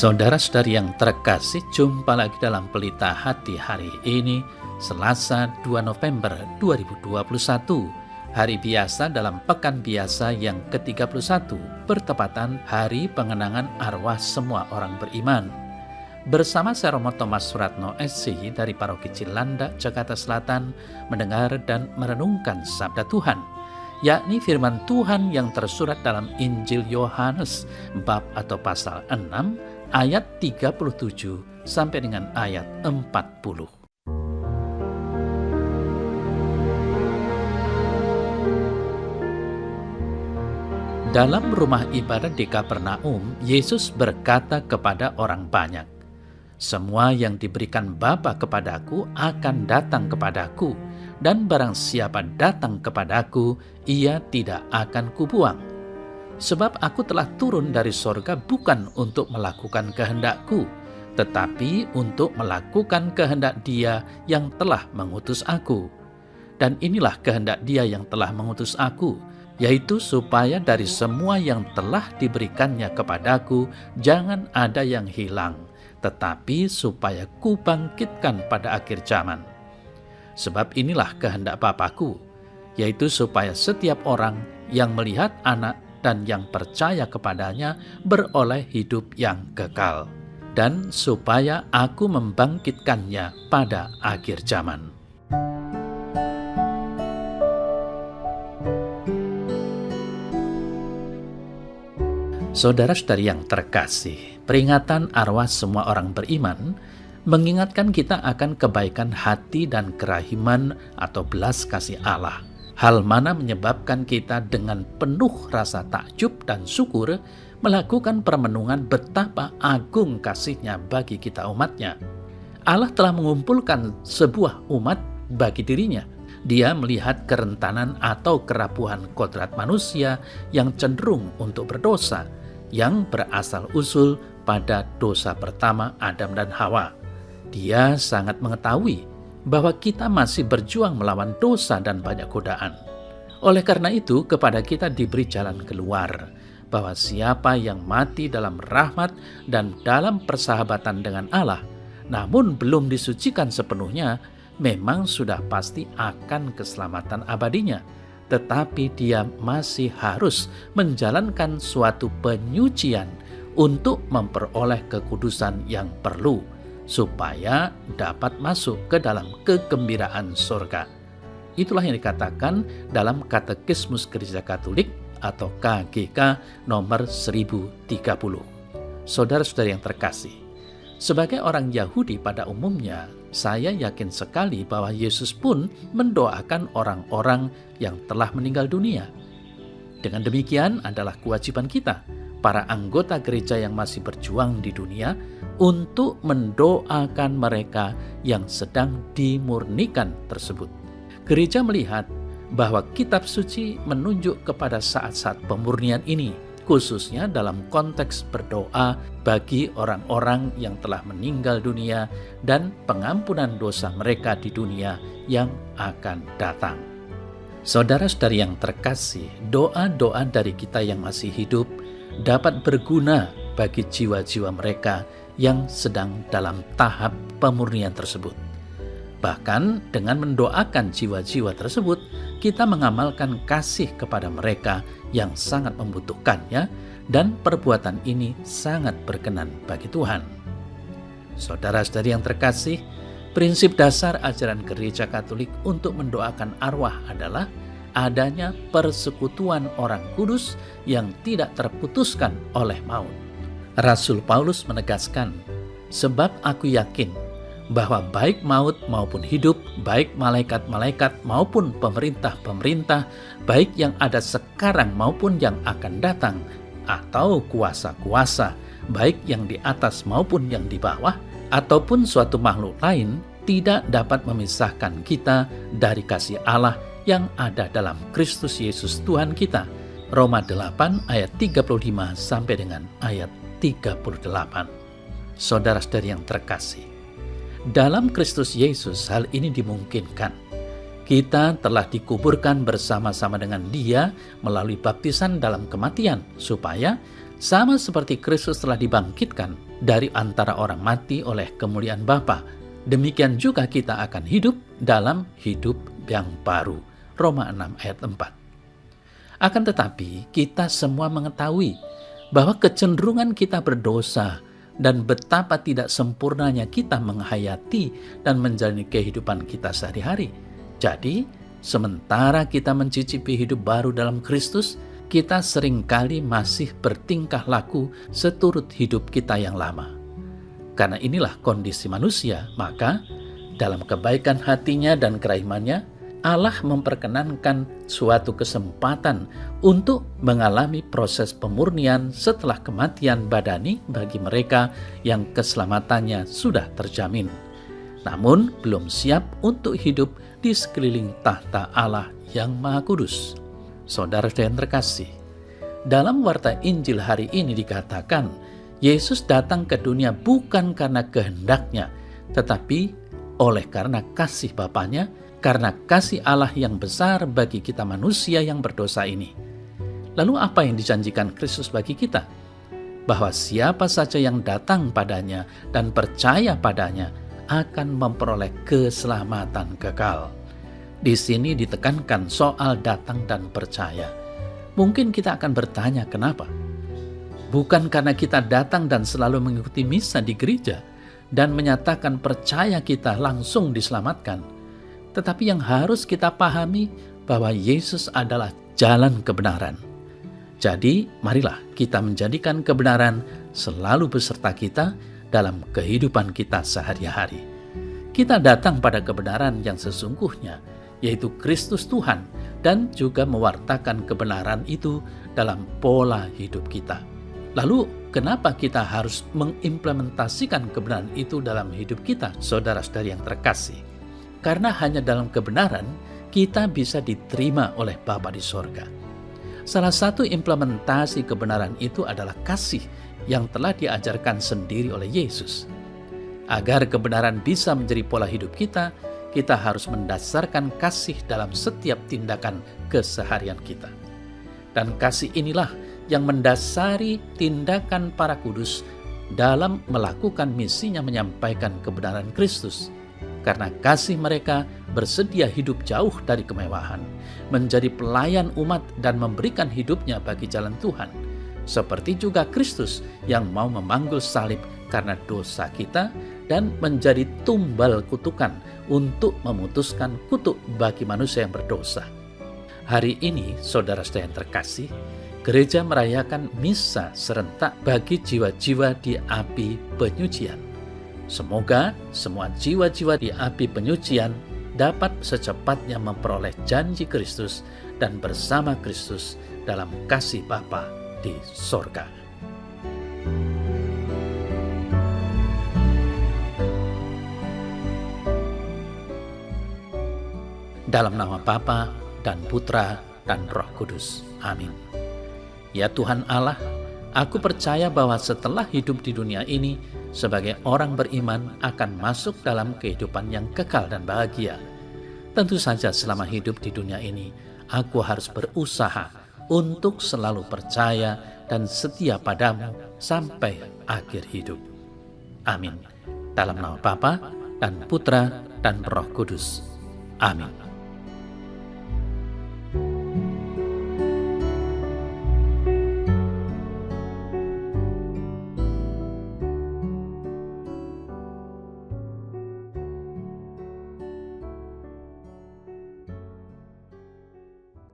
Saudara-saudari yang terkasih, jumpa lagi dalam Pelita Hati hari ini, Selasa 2 November 2021. Hari biasa dalam pekan biasa yang ke-31, bertepatan Hari Pengenangan Arwah Semua Orang Beriman. Bersama saya Romo Thomas Suratno SC dari Paroki Cilandak, Jakarta Selatan, mendengar dan merenungkan Sabda Tuhan, yakni firman Tuhan yang tersurat dalam Injil Yohanes bab atau pasal 6 ayat 37 sampai dengan ayat 40. Dalam rumah ibadat di Kapernaum, Yesus berkata kepada orang banyak, "Semua yang diberikan Bapa kepadaku akan datang kepadaku, dan barang siapa datang kepadaku, ia tidak akan kubuang. Sebab aku telah turun dari sorga bukan untuk melakukan kehendakku, tetapi untuk melakukan kehendak Dia yang telah mengutus aku. Dan inilah kehendak Dia yang telah mengutus aku, yaitu supaya dari semua yang telah diberikannya kepadaku, jangan ada yang hilang, tetapi supaya kubangkitkan pada akhir zaman. Sebab inilah kehendak Bapa-Ku, yaitu supaya setiap orang yang melihat Anak dan yang percaya kepadanya beroleh hidup yang kekal, dan supaya aku membangkitkannya pada akhir zaman." Saudara-saudari yang terkasih, peringatan arwah semua orang beriman mengingatkan kita akan kebaikan hati dan kerahiman atau belas kasih Allah. Hal mana menyebabkan kita dengan penuh rasa takjub dan syukur melakukan permenungan betapa agung kasih-Nya bagi kita umat-Nya. Allah telah mengumpulkan sebuah umat bagi dirinya. Dia melihat kerentanan atau kerapuhan kodrat manusia yang cenderung untuk berdosa, yang berasal usul pada dosa pertama Adam dan Hawa. Dia sangat mengetahui bahwa kita masih berjuang melawan dosa dan banyak godaan. Oleh karena itu, kepada kita diberi jalan keluar, bahwa siapa yang mati dalam rahmat dan dalam persahabatan dengan Allah, namun belum disucikan sepenuhnya, memang sudah pasti akan keselamatan abadinya. Tetapi dia masih harus menjalankan suatu penyucian untuk memperoleh kekudusan yang perlu, supaya dapat masuk ke dalam kegembiraan surga. Itulah yang dikatakan dalam Katekismus Gereja Katolik atau KGK nomor 1030. Saudara-saudari yang terkasih, sebagai orang Yahudi pada umumnya, saya yakin sekali bahwa Yesus pun mendoakan orang-orang yang telah meninggal dunia. Dengan demikian adalah kewajiban kita, para anggota gereja yang masih berjuang di dunia, untuk mendoakan mereka yang sedang dimurnikan tersebut. Gereja melihat bahwa kitab suci menunjuk kepada saat-saat pemurnian ini, khususnya dalam konteks berdoa bagi orang-orang yang telah meninggal dunia dan pengampunan dosa mereka di dunia yang akan datang. Saudara-saudari yang terkasih, doa-doa dari kita yang masih hidup dapat berguna bagi jiwa-jiwa mereka yang sedang dalam tahap pemurnian tersebut. Bahkan dengan mendoakan jiwa-jiwa tersebut, kita mengamalkan kasih kepada mereka yang sangat membutuhkannya, dan perbuatan ini sangat berkenan bagi Tuhan. Saudara-saudari yang terkasih, prinsip dasar ajaran Gereja Katolik untuk mendoakan arwah adalah adanya persekutuan orang kudus yang tidak terputuskan oleh maut. Rasul Paulus menegaskan, "Sebab aku yakin bahwa baik maut maupun hidup, baik malaikat-malaikat maupun pemerintah-pemerintah, baik yang ada sekarang maupun yang akan datang, atau kuasa-kuasa, baik yang di atas maupun yang di bawah, ataupun suatu makhluk lain, tidak dapat memisahkan kita dari kasih Allah yang ada dalam Kristus Yesus Tuhan kita." Roma 8 ayat 35 sampai dengan ayat 38. Saudara-saudari yang terkasih, dalam Kristus Yesus hal ini dimungkinkan. Kita telah dikuburkan bersama-sama dengan Dia melalui baptisan dalam kematian, supaya Sama seperti Kristus telah dibangkitkan dari antara orang mati oleh kemuliaan Bapa, demikian juga kita akan hidup dalam hidup yang baru. Roma 6 ayat 4. Akan tetapi kita semua mengetahui bahwa kecenderungan kita berdosa dan betapa tidak sempurnanya kita menghayati dan menjalani kehidupan kita sehari-hari. Jadi, sementara kita mencicipi hidup baru dalam Kristus, kita seringkali masih bertingkah laku seturut hidup kita yang lama. Karena inilah kondisi manusia, maka dalam kebaikan hatinya dan kerahimannya, Allah memperkenankan suatu kesempatan untuk mengalami proses pemurnian setelah kematian badani bagi mereka yang keselamatannya sudah terjamin, namun belum siap untuk hidup di sekeliling tahta Allah yang Maha Kudus. Saudara yang terkasih, dalam warta Injil hari ini dikatakan, Yesus datang ke dunia bukan karena kehendaknya, tetapi oleh karena kasih Bapanya, karena kasih Allah yang besar bagi kita manusia yang berdosa ini. Lalu apa yang dijanjikan Kristus bagi kita? Bahwa siapa saja yang datang padanya dan percaya padanya akan memperoleh keselamatan kekal. Di sini ditekankan soal datang dan percaya. Mungkin kita akan bertanya kenapa? Bukan karena kita datang dan selalu mengikuti misa di gereja dan menyatakan percaya kita langsung diselamatkan. Tetapi yang harus kita pahami bahwa Yesus adalah jalan kebenaran. Jadi, marilah kita menjadikan kebenaran selalu beserta kita dalam kehidupan kita sehari-hari. Kita datang pada kebenaran yang sesungguhnya, yaitu Kristus Tuhan, dan juga mewartakan kebenaran itu dalam pola hidup kita. Lalu, kenapa kita harus mengimplementasikan kebenaran itu dalam hidup kita, saudara-saudari yang terkasih? Karena hanya dalam kebenaran kita bisa diterima oleh Bapa di sorga. Salah satu implementasi kebenaran itu adalah kasih yang telah diajarkan sendiri oleh Yesus. Agar kebenaran bisa menjadi pola hidup kita, kita harus mendasarkan kasih dalam setiap tindakan keseharian kita. Dan kasih inilah yang mendasari tindakan para kudus dalam melakukan misinya menyampaikan kebenaran Kristus. Karena kasih mereka bersedia hidup jauh dari kemewahan, menjadi pelayan umat dan memberikan hidupnya bagi jalan Tuhan. Seperti juga Kristus yang mau memanggul salib karena dosa kita dan menjadi tumbal kutukan untuk memutuskan kutuk bagi manusia yang berdosa. Hari ini, saudara-saudara yang terkasih, gereja merayakan misa serentak bagi jiwa-jiwa di api penyucian. Semoga semua jiwa-jiwa di api penyucian dapat secepatnya memperoleh janji Kristus dan bersama Kristus dalam kasih Bapa di sorga. Dalam nama Bapa dan Putra dan Roh Kudus. Amin. Ya Tuhan Allah, aku percaya bahwa setelah hidup di dunia ini, sebagai orang beriman akan masuk dalam kehidupan yang kekal dan bahagia. Tentu saja selama hidup di dunia ini, aku harus berusaha untuk selalu percaya dan setia padamu sampai akhir hidup. Amin. Dalam nama Bapa dan Putra dan Roh Kudus. Amin.